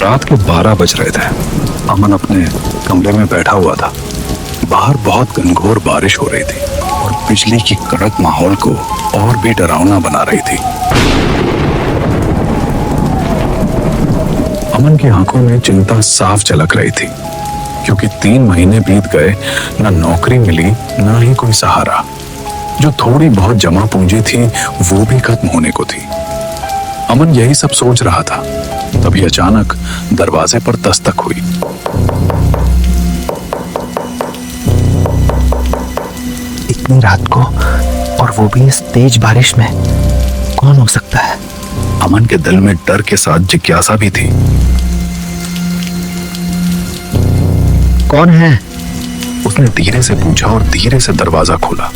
रात के 12 बज रहे थे। अमन अपने कमरे में बैठा हुआ था। बाहर बहुत घनघोर बारिश हो रही थी और बिजली की कड़क माहौल को और भी डरावना बना रही थी। अमन की आंखों में चिंता साफ झलक रही थी, क्योंकि 3 महीने बीत गए, ना नौकरी मिली, ना ही कोई सहारा। जो थोड़ी बहुत जमा पूंजी थी वो भी खत्म होने को थी। अमन यही सब सोच रहा था, तभी अचानक दरवाजे पर दस्तक हुई। इतनी रात को, और वो भी इस तेज बारिश में, कौन हो सकता है? अमन के दिल में डर के साथ जिज्ञासा भी थी। कौन है? उसने धीरे से पूछा और धीरे से दरवाजा खोला।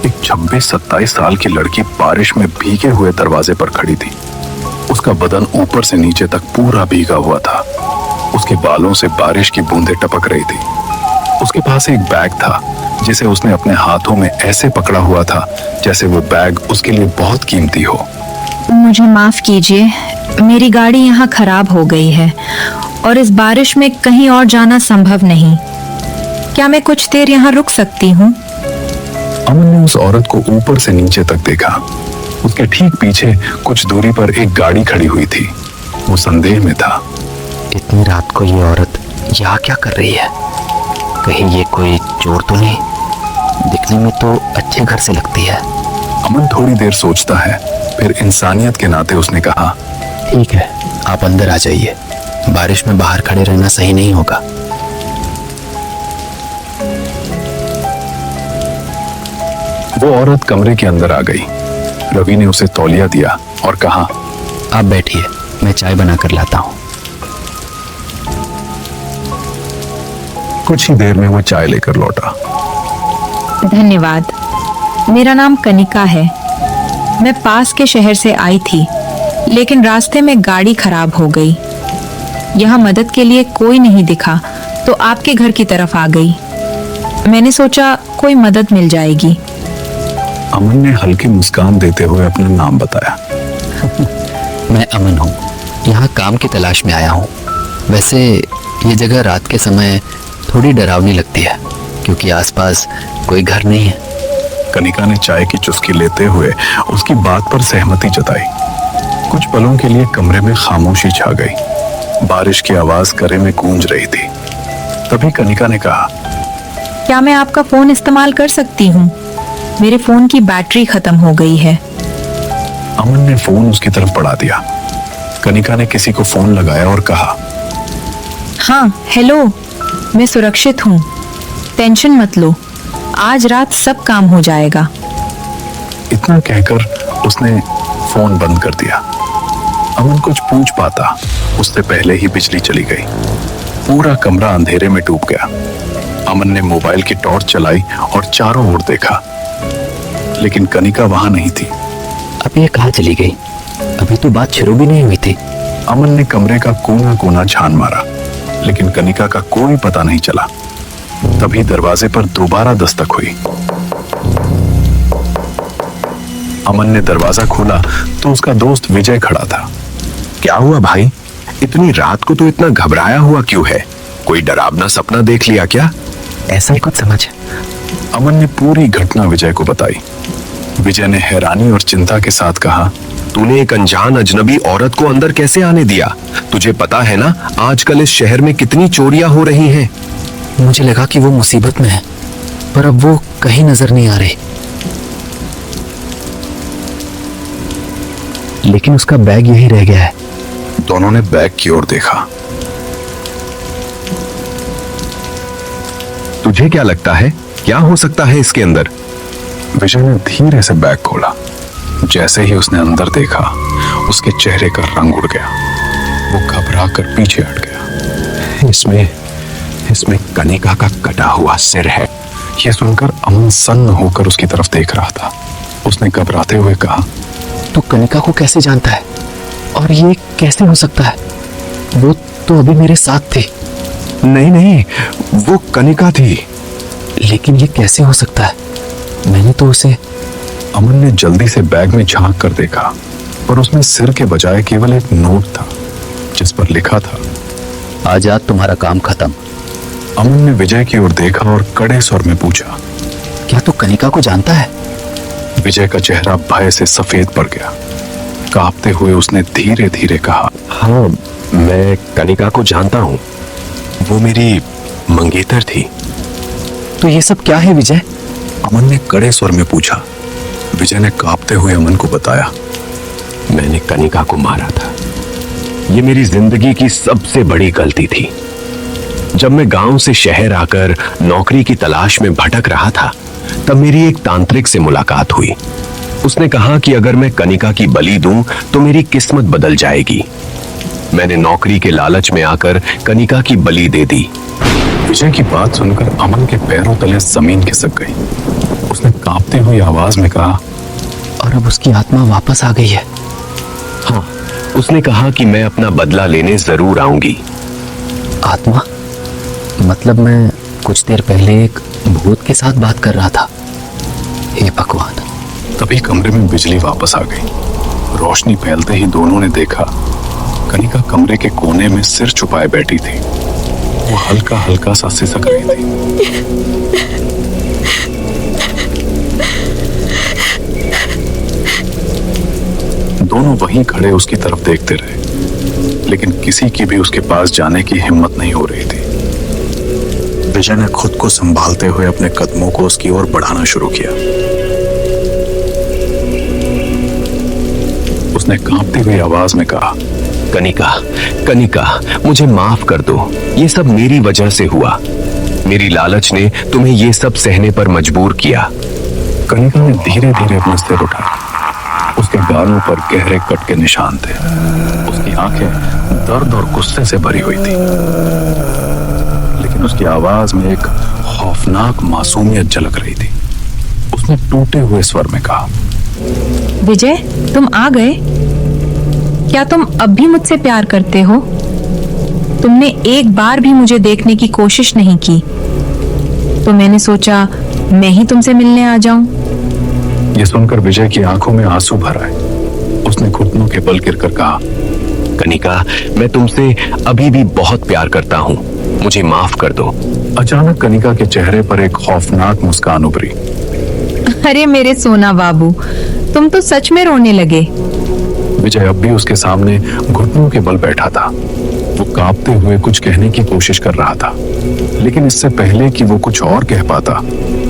एक 26-27 साल की लड़की बारिश में भीगे हुए दरवाजे पर खड़ी थी। उसका बदन ऊपर से नीचे तक पूरा भीगा हुआ था। उसके बालों से बारिश की बूंदें टपक रही थी। उसके पास एक बैग था, जिसे उसने अपने हाथों में ऐसे पकड़ा हुआ था जैसे वो बैग उसके लिए बहुत कीमती हो। मुझे माफ कीजिए, मेरी गाड़ी यहाँ खराब हो गई है और इस बारिश में कहीं और जाना संभव नहीं। क्या मैं कुछ देर यहाँ रुक सकती हूँ? अमन ने उस औरत को ऊपर से नीचे तक देखा। उसके ठीक पीछे कुछ दूरी पर एक गाड़ी खड़ी हुई थी। वो संदेह में था। इतनी रात को ये औरत यहाँ क्या कर रही है? कहीं ये कोई चोर तो नहीं? दिखने में तो अच्छे घर से लगती है। अमन थोड़ी देर सोचता है, फिर इंसानियत के नाते उसने कहा, ठीक है, आप अंदर आ जाइए। बारिश में बाहर खड़े रहना सही नहीं होगा। वो औरत कमरे के अंदर आ गई। रवि ने उसे तौलिया दिया और कहा, आप बैठिए, मैं चाय बना कर लाता हूँ। कुछ ही देर में वो चाय लेकर लौटा। धन्यवाद। मेरा नाम कनिका है। मैं पास के शहर से आई थी, लेकिन रास्ते में गाड़ी खराब हो गई। यहाँ मदद के लिए कोई नहीं दिखा, तो आपके घर की तरफ आ गई। मैंने सोचा कोई मदद मिल जाएगी। अमन ने हल्की मुस्कान देते हुए अपना नाम बताया। मैं अमन हूँ, यहाँ काम की तलाश में आया हूँ। वैसे ये जगह रात के समय थोड़ी डरावनी लगती है, क्योंकि आसपास कोई घर नहीं है। कनिका ने चाय की चुस्की लेते हुए उसकी बात पर सहमति जताई। कुछ पलों के लिए कमरे में खामोशी छा गई। बारिश की आवाज करे में गूंज रही थी। तभी कनिका ने कहा, क्या मैं आपका फोन इस्तेमाल कर सकती हूँ? मेरे फोन की बैटरी खत्म हो गई है। अमन ने फोन उसकी तरफ बढ़ा दिया। कनिका ने किसी को फोन लगाया और कहा, हाँ, हेलो, मैं सुरक्षित हूँ, टेंशन मत लो, आज रात सब काम हो जाएगा। इतना कहकर उसने फोन बंद कर दिया। अमन कुछ पूछ पाता उससे पहले ही बिजली चली गई। पूरा कमरा अंधेरे में डूब गया। अमन ने मोबाइल की टॉर्च चलाई और चारों ओर देखा, लेकिन कनिका वहां नहीं थी। अब ये कहाँ चली गई? अभी तो बात शुरू भी नहीं हुई थी। अमन ने कमरे का कोना कोना छान मारा, लेकिन कनिका का कोई पता नहीं चला। तभी दरवाजे पर दोबारा दस्तक हुई। अमन ने दरवाजा खोला तो उसका दोस्त विजय खड़ा था। क्या हुआ भाई? इतनी रात को तो इतना घबराया हुआ क्यों है? कोई डरावना सपना देख लिया क्या? ऐसा ही कुछ समझ। अमन ने पूरी घटना विजय को बताई। विजय ने हैरानी और चिंता के साथ कहा, तूने एक अनजान अजनबी औरत को अंदर कैसे आने दिया? तुझे पता है ना आजकल इस शहर में कितनी चोरियां हो रही हैं। मुझे लगा कि वो मुसीबत में है, पर अब वो कहीं नजर नहीं आ रही। लेकिन उसका बैग यही रह गया है। दोनों ने बैग की ओर देखा। तुझे क्या लगता है क्या हो सकता है इसके अंदर? विजय ने धीरे से बैग खोला। जैसे ही उसने अंदर देखा, उसके चेहरे का रंग उड़ गया। वो घबरा कर पीछे हट गया। इसमें कनिका का कटा हुआ सिर है। यह सुनकर अमन सन्न होकर उसकी तरफ देख रहा था। उसने घबराते हुए कहा, तो कनिका को कैसे जानता है? और ये कैसे हो सकता है? वो तो अभी मेरे साथ थी। नहीं, वो कनिका थी। लेकिन ये कैसे हो सकता है? मैंने तो उसे। अमन ने जल्दी से बैग में झांक कर देखा, पर उसमें सिर के बजाय केवल एक नोट था। जिस पर लिखा था, आज तुम्हारा काम खत्म। अमन ने विजय की ओर देखा और कड़े स्वर में पूछा। क्या तू कनिका को जानता है? विजय का चेहरा भय से सफेद पड़ गया। कांपते हुए उसने धीरे धीरे कहा, हाँ, मैं कनिका को जानता हूँ। वो मेरी मंगेतर थी। तो ये सब क्या है विजय? अमन ने कड़े स्वर में पूछा। विजय ने कांपते हुए अमन को बताया, मैंने कनिका को मारा था। ये मेरी जिंदगी की सबसे बड़ी गलती थी। जब मैं गांव से शहर आकर नौकरी की तलाश में भटक रहा था, तब मेरी एक तांत्रिक से मुलाकात हुई। उसने कहा कि अगर मैं कनिका की बलि दूं तो मेरी किस्मत बदल जाएगी। मैंने नौकरी के लालच में आकर कनिका की बलि दे दी। विजय की बात सुनकर अमन के पैरों तले जमीन खिसक गई। उसने कांपती हुई आवाज में कहा, और अब उसकी आत्मा वापस आ गई है? हाँ, उसने कहा कि मैं अपना बदला लेने जरूर आऊंगी। आत्मा? मतलब मैं कुछ देर पहले एक भूत के साथ बात कर रहा था। हे भगवान। तभी कमरे में बिजली वापस आ गई। रोशनी फैलते ही दोनों ने देखा, कनिका कमरे के कोने में सिर छुपाए बैठी थी। वो हल्का हल्का सा सिसक रही थी। दोनों वहीं खड़े उसकी तरफ देखते रहे, लेकिन किसी की भी उसके पास जाने की हिम्मत नहीं हो रही थी। विजय ने खुद को संभालते हुए अपने कदमों को उसकी ओर बढ़ाना शुरू किया। उसने कांपती हुई आवाज में कहा, कनिका, कनिका, मुझे माफ कर दो। ये सब मेरी वजह से हुआ। मेरी लालच ने तुम्हें ये सब सहने पर मजबूर किया। कनिका ने धीरे धीरे अपना सिर उठाया। उसके गालों पर गहरे कट के निशान थे। उसकी आंखें दर्द और गुस्से से भरी हुई थी, लेकिन उसकी आवाज में एक खौफनाक मासूमियत झलक रही थी। उसने टूटे हुए स्वर में कहा, विजय, तुम आ गए? क्या तुम अब भी मुझसे प्यार करते हो? तुमने एक बार भी मुझे देखने की कोशिश नहीं की, तो मैंने सोचा मैं ही तुमसे मिलने आ जाऊं। यह सुनकर विजय की आंखों में आंसू भर आए। उसने घुटनों के बल गिरकर कहा, कनिका, मैं तुमसे अभी भी बहुत प्यार करता हूँ। मुझे माफ कर दो। अचानक कनिका के चेहरे पर एक खौफनाक मुस्कान उभरी। अरे मेरे सोना बाबू, तुम तो सच में रोने लगे। विजय अब भी उसके सामने घुटनों के बल बैठा था। वो कांपते हुए कुछ कहने की कोशिश कर रहा था, लेकिन इससे पहले कि वो कुछ और कह पाता,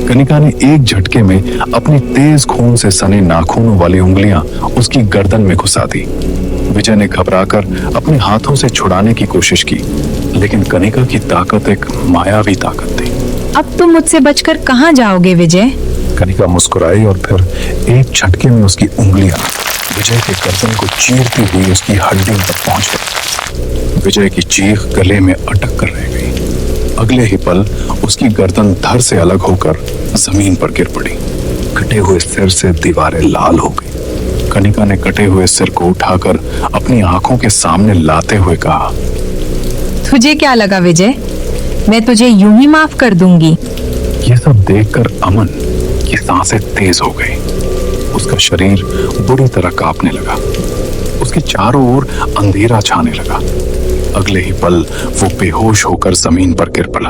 कनिका ने एक झटके में अपनी तेज खून से सने नाखूनों वाली उंगलियां उसकी गर्दन में घुसा दी। विजय ने घबराकर अपने हाथों से छुड़ाने की कोशिश की, लेकिन कनिका की ताकत एक मायावी ताकत थी। अब तुम मुझसे बचकर कहाँ जाओगे विजय? कनिका मुस्कुराई और फिर एक झटके में उसकी उंगलियां विजय के गर्दन को चीरती हुई उसकी हड्डियों तक पहुंच गई। विजय की चीख गले में अटक कर रह गई। अगले ही पल उसकी गर्दन धड़ से अलग होकर जमीन पर गिर पड़ी। कटे हुए सिर से दीवारें लाल हो गई। कनिका ने कटे हुए सिर को उठाकर अपनी आंखों के सामने लाते हुए कहा, तुझे क्या लगा विजय, मैं तुझे यूं ही माफ कर दूंगी? यह सब देखकर अमन की सांसें तेज हो गई। उसका शरीर बुरी तरह कांपने लगा। उसके चारों ओर अंधेरा छाने लगा। अगले ही पल वो बेहोश होकर जमीन पर गिर पड़ा।